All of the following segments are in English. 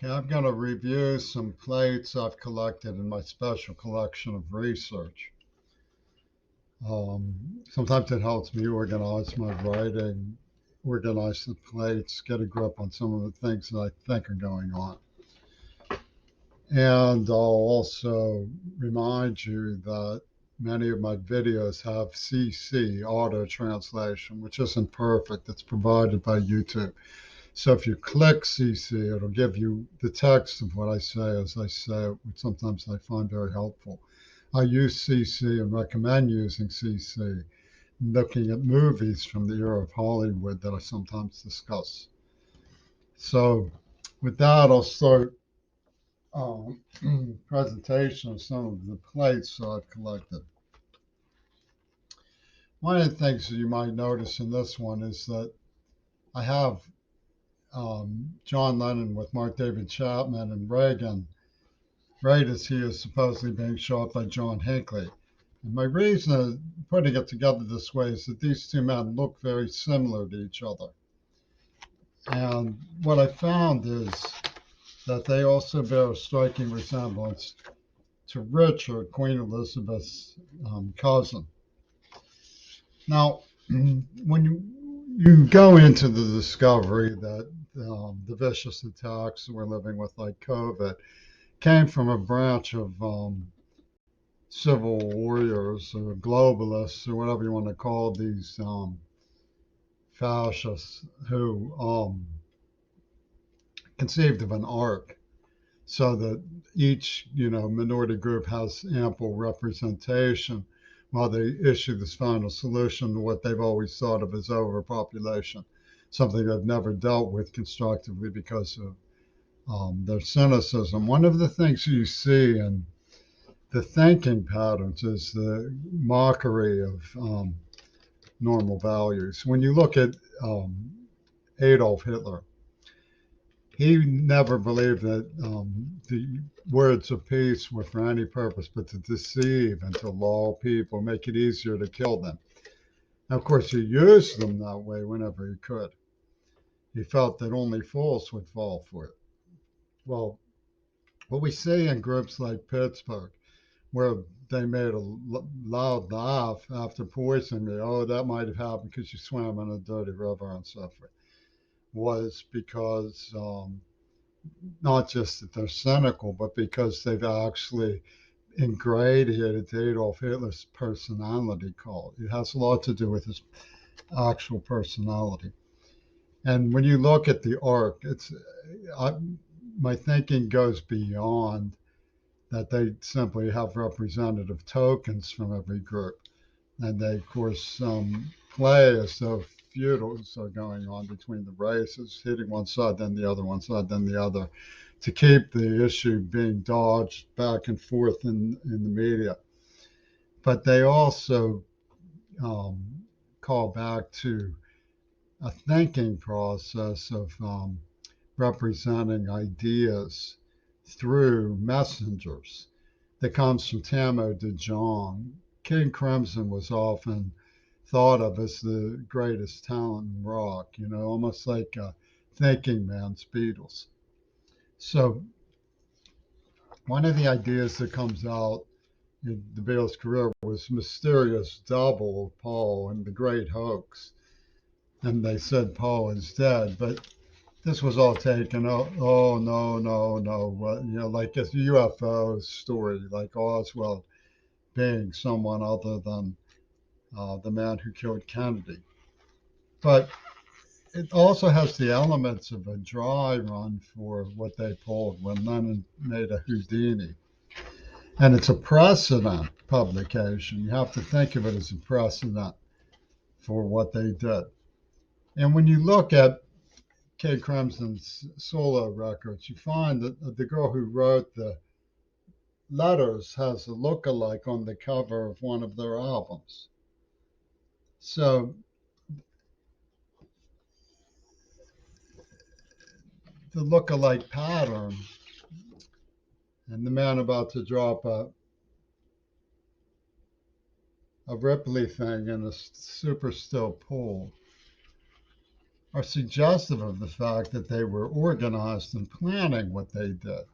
Okay, I'm going to review some plates I've collected in my special collection of research. Sometimes it helps me organize my writing, organize the plates, get a grip on some of the things that I think are going on. And I'll also remind you that many of my videos have CC auto translation, which isn't perfect. It's provided by YouTube. So if you click CC, it'll give you the text of what I say as I say it, which sometimes I find very helpful. I use CC and recommend using CC, looking at movies from the era of Hollywood that I sometimes discuss. So with that, I'll start presentation of some of the plates that I've collected. One of the things that you might notice in this one is that I have John Lennon with Mark David Chapman and Reagan right as he is supposedly being shot by John Hinckley. And my reason of putting it together this way is that these two men look very similar to each other. And what I found is that they also bear a striking resemblance to Richard, Queen Elizabeth's cousin. Now, when you go into the discovery that the vicious attacks we're living with, like COVID, came from a branch of civil warriors or globalists or whatever you want to call these fascists who conceived of an arc so that each minority group has ample representation while they issue this final solution to what they've always thought of as overpopulation, something they've never dealt with constructively because of their cynicism. One of the things you see in the thinking patterns is the mockery of normal values. When you look at Adolf Hitler, he never believed that the words of peace were for any purpose but to deceive and to lull people, make it easier to kill them. Now, of course, he used them that way whenever he could. He felt that only fools would fall for it. Well, what we see in groups like Pittsburgh, where they made a loud laugh after poisoning me, oh, that might have happened because you swam in a dirty river and so forth, was because not just that they're cynical, but because they've actually ingratiated Adolf Hitler's personality cult. It has a lot to do with his actual personality. And when you look at the arc, my thinking goes beyond that they simply have representative tokens from every group. And they, of course, play as though feudals are going on between the races, hitting one side, then the other, one side, then the other, to keep the issue being dodged back and forth in the media. But they also call back to a thinking process of representing ideas through messengers that comes from Tamo de Jong. King Crimson was often thought of as the greatest talent in rock, almost like a thinking man's Beatles. So one of the ideas that comes out in the Beatles' career was mysterious double of Paul and the great hoax. And they said Paul is dead, but this was all taken. Oh no, no, no. Like a UFO story, like Oswald being someone other than the man who killed Kennedy. But it also has the elements of a dry run for what they pulled when Lennon made a Houdini. And it's a precedent publication. You have to think of it as a precedent for what they did. And when you look at King Crimson's solo records, you find that the girl who wrote the letters has a look-alike on the cover of one of their albums. So the look-alike pattern and the man about to drop a Ripley thing in a super still pool are suggestive of the fact that they were organized in planning what they did.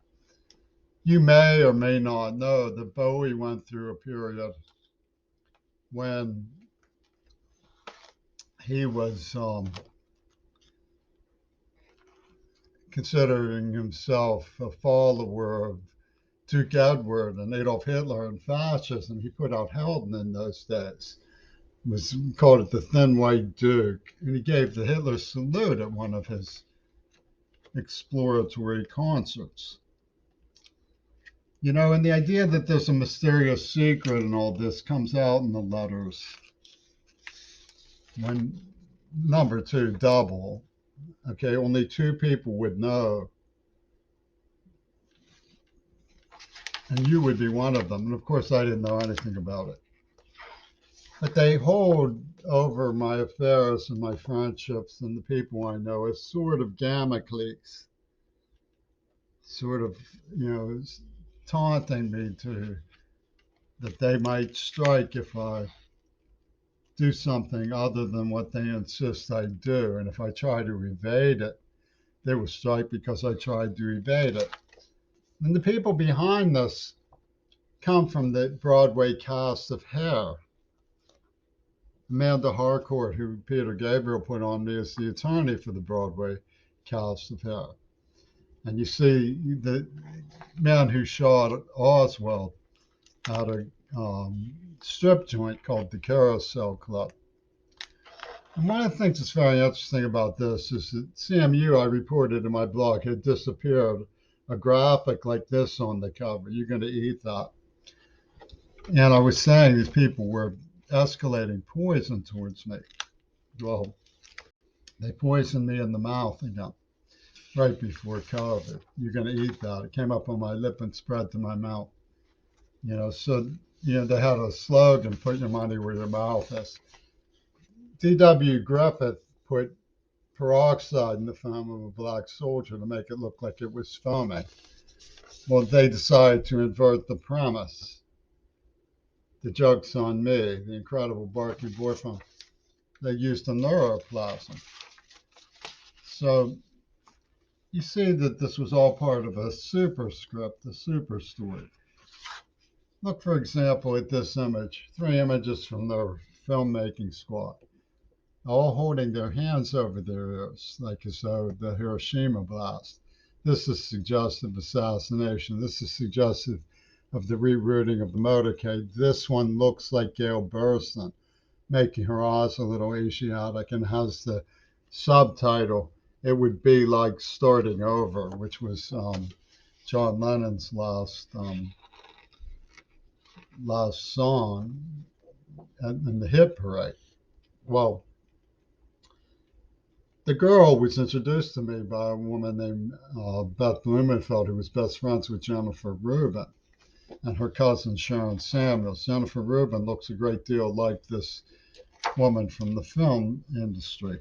You may or may not know that Bowie went through a period when he was considering himself a follower of Duke Edward and Adolf Hitler and fascism. He put out Helden in those days. Was called it the Thin White Duke, and he gave the Hitler salute at one of his exploratory concerts. You know, and the idea that there's a mysterious secret in all this comes out in the letters when number two double. Okay, only two people would know, and you would be one of them. And of course, I didn't know anything about it. But they hold over my affairs and my friendships and the people I know as sort of Damocles, sort of, you know, taunting me to that they might strike if I do something other than what they insist I do. And if I try to evade it, they will strike because I tried to evade it. And the people behind this come from the Broadway cast of Hair. Amanda Harcourt, who Peter Gabriel put on me, is the attorney for the Broadway cast of Hair. And you see the man who shot Oswald at a strip joint called the Carousel Club. And one of the things that's very interesting about this is that CMU, I reported in my blog, had disappeared a graphic like this on the cover. You're going to eat that. And I was saying these people were escalating poison towards me. Well, they poisoned me in the mouth again right before COVID. You're going to eat that. It came up on my lip and spread to my mouth. You know, so, you know, they had a slogan, put your money where your mouth is. D.W. Griffith put peroxide in the form of a black soldier to make it look like it was foaming. Well, they decided to invert the premise. The joke's on me, the incredible Barclay Boyfriend. They used a neuroplasm. So you see that this was all part of a superscript, a super story. Look, for example, at this image, 3 images from their filmmaking squad, all holding their hands over their ears, like as though the Hiroshima blast. This is suggestive of assassination. This is suggestive of the rerouting of the motorcade. This one looks like Gail Burstyn, making her eyes a little Asiatic, and has the subtitle, "It Would Be Like Starting Over," which was John Lennon's last song in the hit parade. Well, the girl was introduced to me by a woman named Beth Blumenfeld, who was best friends with Jennifer Rubin and her cousin Sharon Samuels. Jennifer Rubin looks a great deal like this woman from the film industry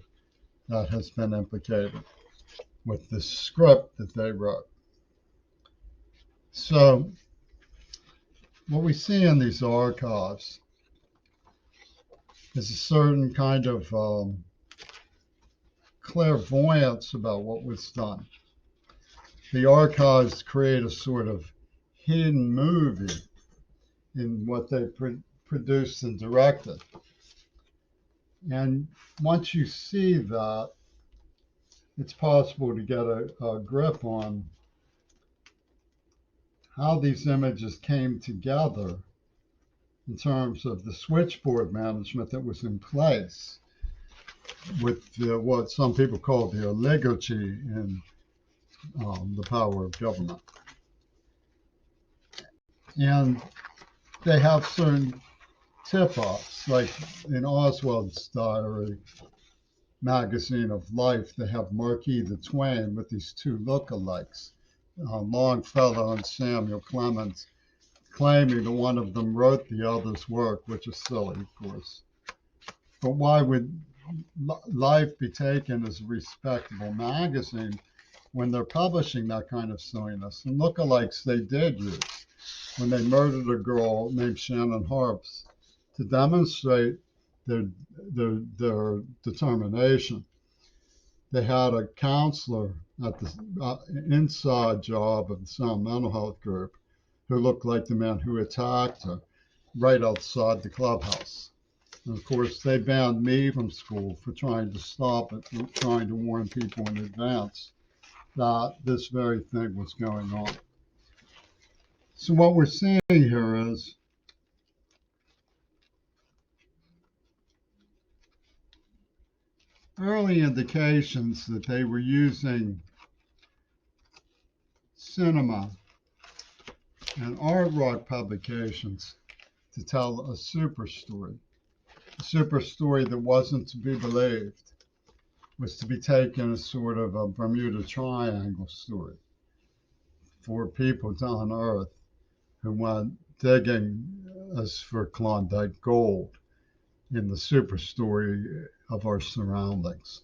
that has been implicated with this script that they wrote. So what we see in these archives is a certain kind of clairvoyance about what was done. The archives create a sort of hidden movie in what they produced and directed. And once you see that, it's possible to get a grip on how these images came together in terms of the switchboard management that was in place with what some people call the oligarchy in the power of government. And they have certain tip-offs, like in Oswald's diary, Magazine of Life, they have Marquis the Twain with these two lookalikes, Longfellow and Samuel Clemens, claiming that one of them wrote the other's work, which is silly, of course. But why would Life be taken as a respectable magazine when they're publishing that kind of silliness? And lookalikes they did use when they murdered a girl named Shannon Harps to demonstrate their determination. they had a counselor at the inside job of the Sound Mental Health Group who looked like the man who attacked her right outside the clubhouse. And of course, they banned me from school for trying to stop it, for trying to warn people in advance that this very thing was going on. So what we're seeing here is early indications that they were using cinema and art rock publications to tell a super story that wasn't to be believed, was to be taken as sort of a Bermuda Triangle story for people on Earth who went digging as for Klondike gold in the super story of our surroundings.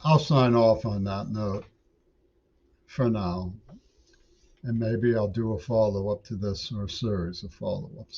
I'll sign off on that note for now, and maybe I'll do a follow up to this or a series of follow ups.